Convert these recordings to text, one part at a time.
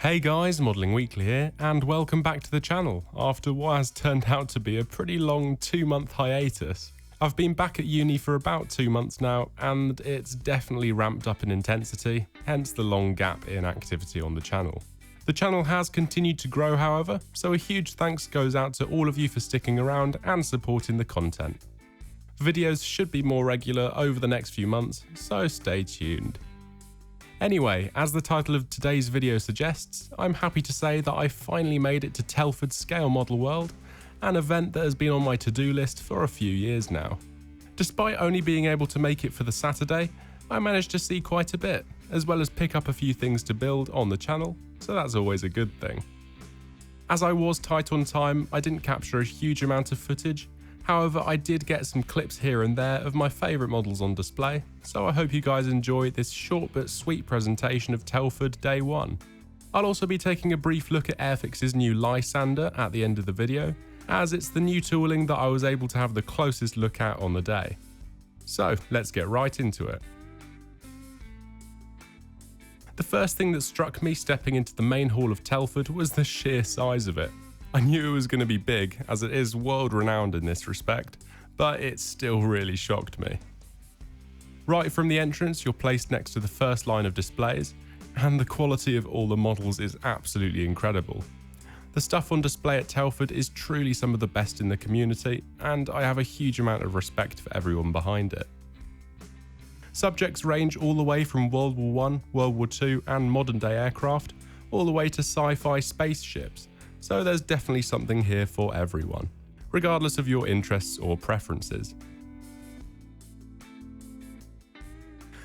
Hey guys, Modelling Weekly here, and welcome back to the channel after what has turned out to be a pretty long 2-month hiatus. I've been back at uni for about 2 months now, and it's definitely ramped up in intensity, hence the long gap in activity on the channel. The channel has continued to grow, however, so a huge thanks goes out to all of you for sticking around and supporting the content. Videos should be more regular over the next few months, so stay tuned. Anyway, as the title of today's video suggests, I'm happy to say that I finally made it to Telford Scale ModelWorld, an event that has been on my to-do list for a few years now. Despite only being able to make it for the Saturday, I managed to see quite a bit, as well as pick up a few things to build on the channel, so that's always a good thing. As I was tight on time, I didn't capture a huge amount of footage. However, I did get some clips here and there of my favourite models on display, so I hope you guys enjoy this short but sweet presentation of Telford Day 1. I'll also be taking a brief look at Airfix's new Lysander at the end of the video, as it's the new tooling that I was able to have the closest look at on the day. So let's get right into it. The first thing that struck me stepping into the main hall of Telford was the sheer size of it. I knew it was going to be big, as it is world renowned in this respect, but it still really shocked me. Right from the entrance, you're placed next to the first line of displays, and the quality of all the models is absolutely incredible. The stuff on display at Telford is truly some of the best in the community, and I have a huge amount of respect for everyone behind it. Subjects range all the way from World War I, World War II and modern day aircraft, all the way to sci-fi spaceships. So there's definitely something here for everyone, regardless of your interests or preferences.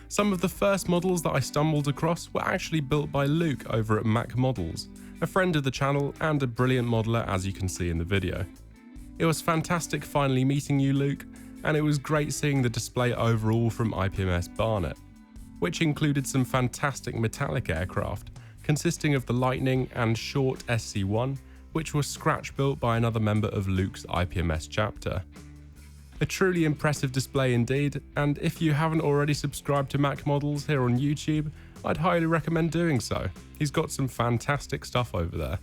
Some of the first models that I stumbled across were actually built by Luke over at Mac Models, a friend of the channel and a brilliant modeler, as you can see in the video. It was fantastic finally meeting you, Luke, and it was great seeing the display overall from IPMS Barnet, which included some fantastic metallic aircraft, consisting of the Lightning and Short SC1, which was scratch built by another member of Luke's IPMS chapter. A truly impressive display indeed, and if you haven't already subscribed to Mac Models here on YouTube, I'd highly recommend doing so. He's got some fantastic stuff over there.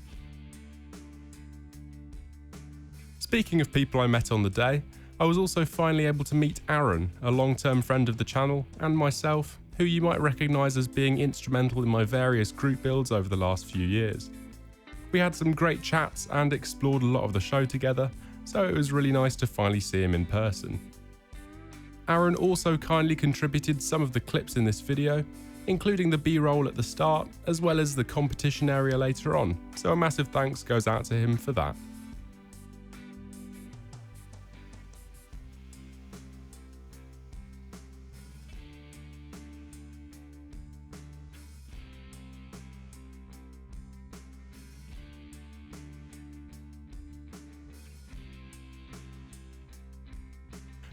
Speaking of people I met on the day, I was also finally able to meet Aaron, a long-term friend of the channel, and myself, who you might recognise as being instrumental in my various group builds over the last few years. We had some great chats and explored a lot of the show together, so it was really nice to finally see him in person. Aaron also kindly contributed some of the clips in this video, including the B-roll at the start, as well as the competition area later on, so a massive thanks goes out to him for that.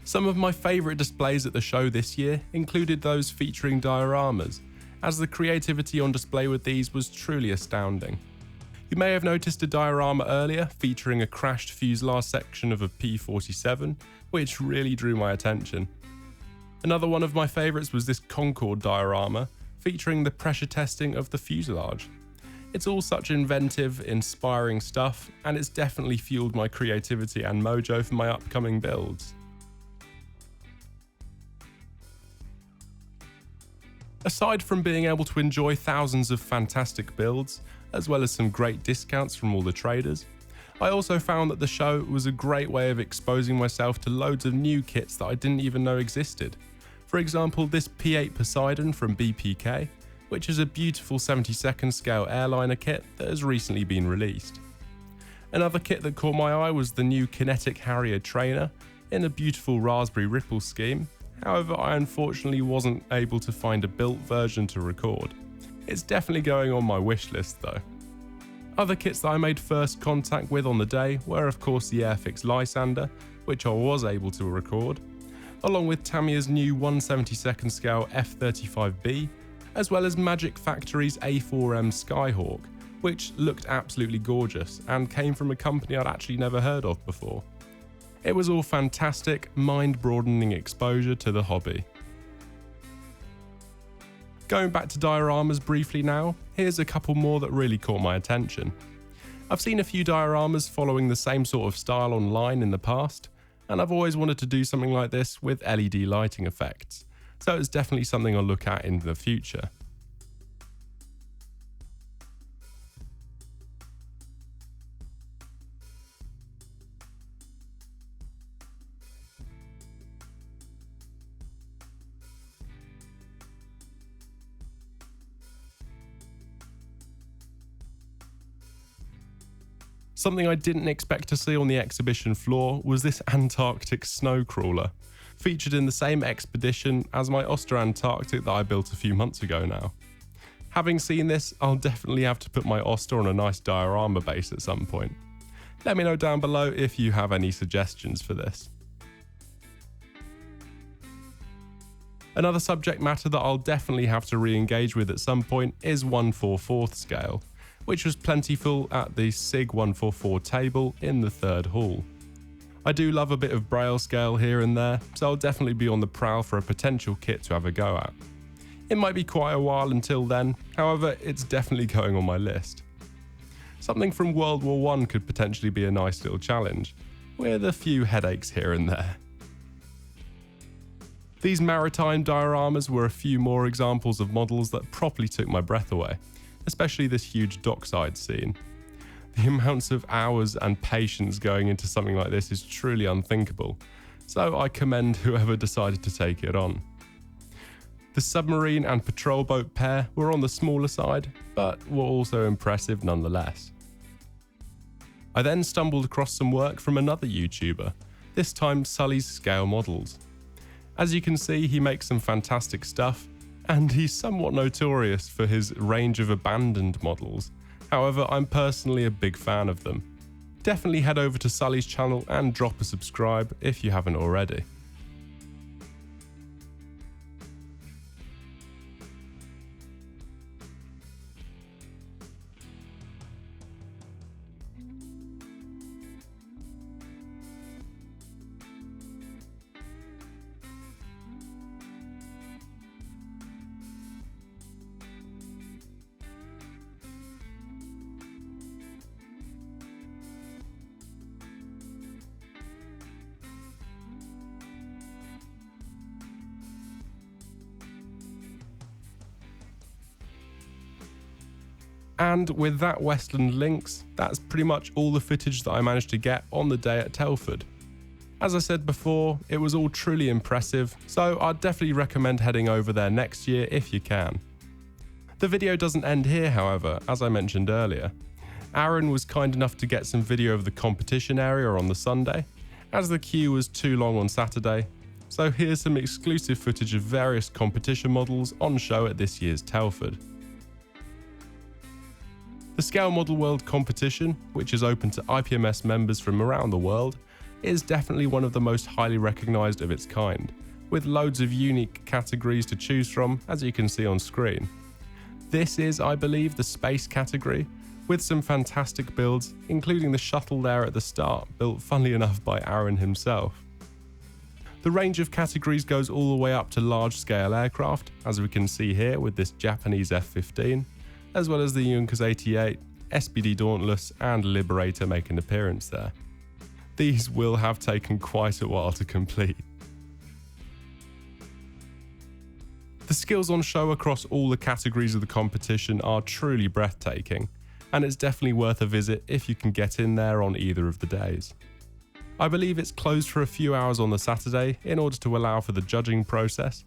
Some of my favourite displays at the show this year included those featuring dioramas, as the creativity on display with these was truly astounding. You may have noticed a diorama earlier featuring a crashed fuselage section of a P-47, which really drew my attention. Another one of my favourites was this Concorde diorama, featuring the pressure testing of the fuselage. It's all such inventive, inspiring stuff, and it's definitely fueled my creativity and mojo for my upcoming builds. Aside from being able to enjoy thousands of fantastic builds, as well as some great discounts from all the traders, I also found that the show was a great way of exposing myself to loads of new kits that I didn't even know existed. For example, this P8 Poseidon from BPK, which is a beautiful 72nd scale airliner kit that has recently been released. Another kit that caught my eye was the new Kinetic Harrier trainer in a beautiful Raspberry Ripple scheme. However, I unfortunately wasn't able to find a built version to record. It's definitely going on my wish list though. Other kits that I made first contact with on the day were of course the Airfix Lysander, which I was able to record, along with Tamiya's new 1/72nd scale F-35B, as well as Magic Factory's A4M Skyhawk, which looked absolutely gorgeous and came from a company I'd actually never heard of before. It was all fantastic, mind-broadening exposure to the hobby. Going back to dioramas briefly now, here's a couple more that really caught my attention. I've seen a few dioramas following the same sort of style online in the past, and I've always wanted to do something like this with LED lighting effects, so it's definitely something I'll look at in the future. Something I didn't expect to see on the exhibition floor was this Antarctic snow crawler, featured in the same expedition as my Oster Antarctic that I built a few months ago now. Having seen this, I'll definitely have to put my Oster on a nice diorama base at some point. Let me know down below if you have any suggestions for this. Another subject matter that I'll definitely have to re-engage with at some point is 1/4 scale, which was plentiful at the SIG 144 table in the third hall. I do love a bit of braille scale here and there, so I'll definitely be on the prowl for a potential kit to have a go at. It might be quite a while until then, however it's definitely going on my list. Something from World War I could potentially be a nice little challenge, with a few headaches here and there. These maritime dioramas were a few more examples of models that properly took my breath away, especially this huge dockside scene. The amounts of hours and patience going into something like this is truly unthinkable, so I commend whoever decided to take it on. The submarine and patrol boat pair were on the smaller side, but were also impressive nonetheless. I then stumbled across some work from another YouTuber, this time Sully's Scale Models. As you can see, he makes some fantastic stuff, and he's somewhat notorious for his range of abandoned models. However, I'm personally a big fan of them. Definitely head over to Sully's channel and drop a subscribe if you haven't already. And with that Westland links, that's pretty much all the footage that I managed to get on the day at Telford. As I said before, it was all truly impressive, so I'd definitely recommend heading over there next year if you can. The video doesn't end here, however, as I mentioned earlier. Aaron was kind enough to get some video of the competition area on the Sunday, as the queue was too long on Saturday, so here's some exclusive footage of various competition models on show at this year's Telford. The Scale ModelWorld competition, which is open to IPMS members from around the world, is definitely one of the most highly recognised of its kind, with loads of unique categories to choose from, as you can see on screen. This is, I believe, the space category, with some fantastic builds, including the shuttle there at the start, built funnily enough by Aaron himself. The range of categories goes all the way up to large-scale aircraft, as we can see here with this Japanese F-15, as well as the Junkers 88, SPD Dauntless and Liberator make an appearance there. These will have taken quite a while to complete. The skills on show across all the categories of the competition are truly breathtaking, and it's definitely worth a visit if you can get in there on either of the days. I believe it's closed for a few hours on the Saturday in order to allow for the judging process,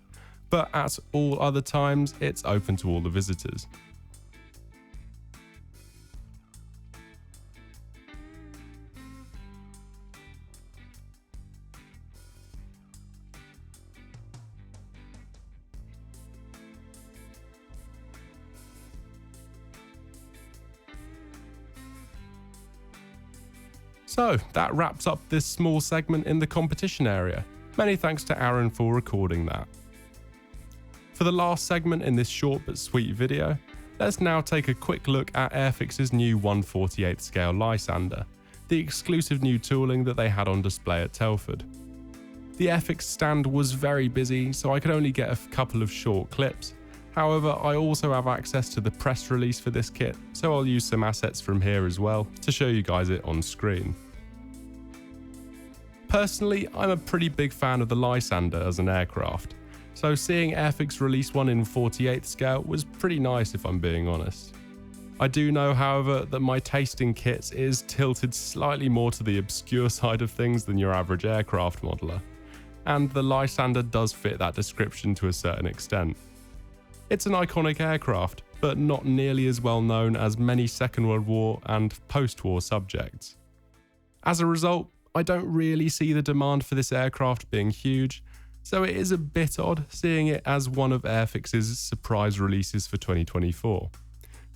but at all other times it's open to all the visitors. So that wraps up this small segment in the competition area. Many thanks to Aaron for recording that. For the last segment in this short but sweet video, let's now take a quick look at Airfix's new 1/48 scale Lysander, the exclusive new tooling that they had on display at Telford. The Airfix stand was very busy, so I could only get a couple of short clips. However, I also have access to the press release for this kit, so I'll use some assets from here as well to show you guys it on screen. Personally, I'm a pretty big fan of the Lysander as an aircraft, so seeing Airfix release one in 48th scale was pretty nice if I'm being honest. I do know, however, that my taste in kits is tilted slightly more to the obscure side of things than your average aircraft modeler, and the Lysander does fit that description to a certain extent. It's an iconic aircraft, but not nearly as well known as many Second World War and post-war subjects. As a result, I don't really see the demand for this aircraft being huge, so it is a bit odd seeing it as one of Airfix's surprise releases for 2024.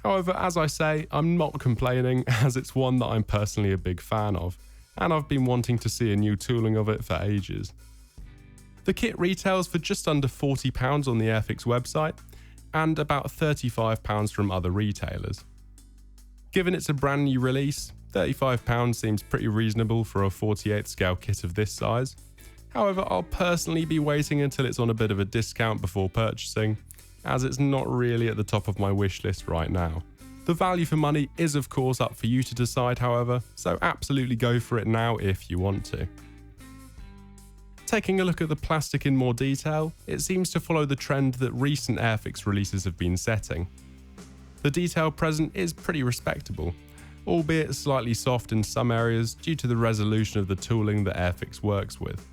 However, as I say, I'm not complaining as it's one that I'm personally a big fan of, and I've been wanting to see a new tooling of it for ages. The kit retails for just under £40 on the Airfix website, and about £35 from other retailers. Given it's a brand new release, £35 seems pretty reasonable for a 48th scale kit of this size. However, I'll personally be waiting until it's on a bit of a discount before purchasing, as it's not really at the top of my wish list right now. The value for money is of course up for you to decide, however, so absolutely go for it now if you want to. Taking a look at the plastic in more detail, it seems to follow the trend that recent Airfix releases have been setting. The detail present is pretty respectable, albeit slightly soft in some areas due to the resolution of the tooling that Airfix works with.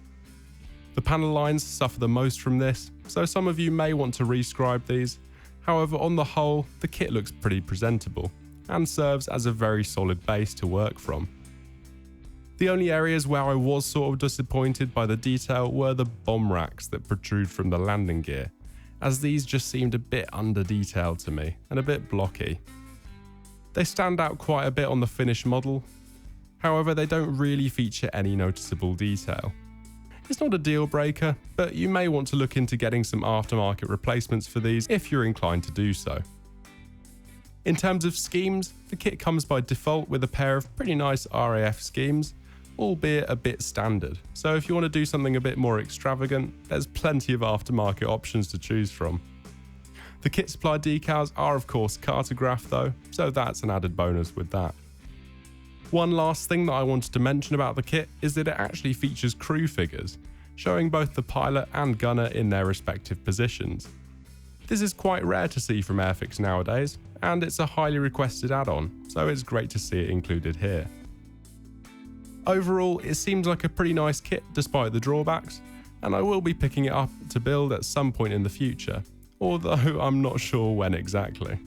The panel lines suffer the most from this, so some of you may want to rescribe these. However, on the whole, the kit looks pretty presentable and serves as a very solid base to work from. The only areas where I was sort of disappointed by the detail were the bomb racks that protrude from the landing gear, as these just seemed a bit under-detailed to me and a bit blocky. They stand out quite a bit on the finished model, however they don't really feature any noticeable detail. It's not a deal breaker, but you may want to look into getting some aftermarket replacements for these if you're inclined to do so. In terms of schemes, the kit comes by default with a pair of pretty nice RAF schemes, albeit a bit standard, so if you want to do something a bit more extravagant, there's plenty of aftermarket options to choose from. The kit supply decals are of course cartographed though, so that's an added bonus with that. One last thing that I wanted to mention about the kit is that it actually features crew figures, showing both the pilot and gunner in their respective positions. This is quite rare to see from Airfix nowadays, and it's a highly requested add-on, so it's great to see it included here. Overall, it seems like a pretty nice kit despite the drawbacks, and I will be picking it up to build at some point in the future, although I'm not sure when exactly.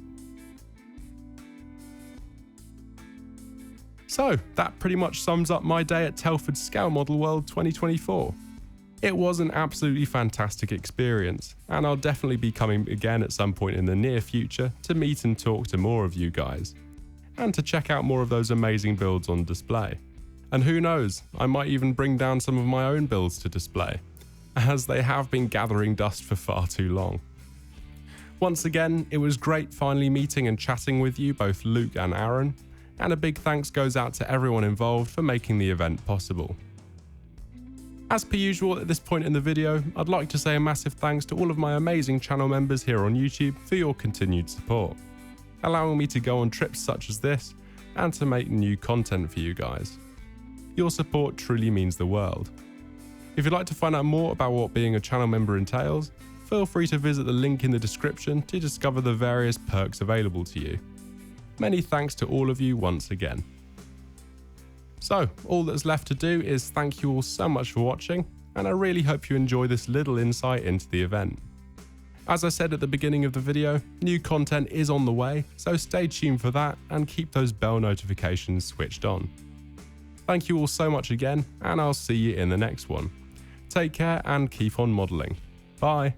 So, that pretty much sums up my day at Telford Scale ModelWorld 2024. It was an absolutely fantastic experience, and I'll definitely be coming again at some point in the near future to meet and talk to more of you guys, and to check out more of those amazing builds on display. And who knows, I might even bring down some of my own builds to display, as they have been gathering dust for far too long. Once again, it was great finally meeting and chatting with you, both Luke and Aaron, and a big thanks goes out to everyone involved for making the event possible. As per usual at this point in the video, I'd like to say a massive thanks to all of my amazing channel members here on YouTube for your continued support, allowing me to go on trips such as this and to make new content for you guys. Your support truly means the world. If you'd like to find out more about what being a channel member entails, feel free to visit the link in the description to discover the various perks available to you. Many thanks to all of you once again. So, all that's left to do is thank you all so much for watching, and I really hope you enjoy this little insight into the event. As I said at the beginning of the video, new content is on the way, so stay tuned for that and keep those bell notifications switched on. Thank you all so much again, and I'll see you in the next one. Take care and keep on modelling. Bye.